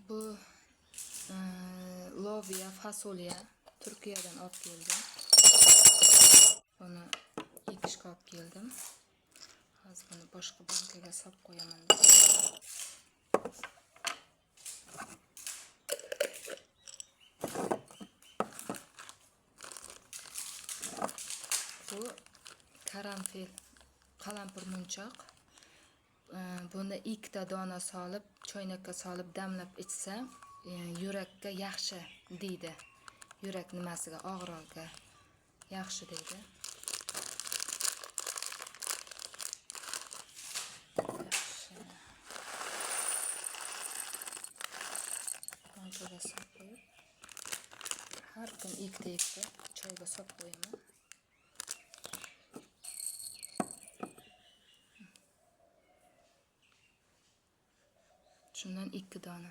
Bu loviya, fasolya Turkiyadan olib keldim. Buni ekishga olib keldim. Hozir buni boshqa bankaga solib qo'yaman. Bu karanfil, qalampir munchoq. Buni ikkita dona solib, choynakka solib damlab ichsa, yurakka yaxshi deydi. Yurak nimasiga, og'riqqa yaxshi deydi. Bankaga solib qo'yib, har kun ikkita choyga solib qo'yaman. Shundan 2 dona.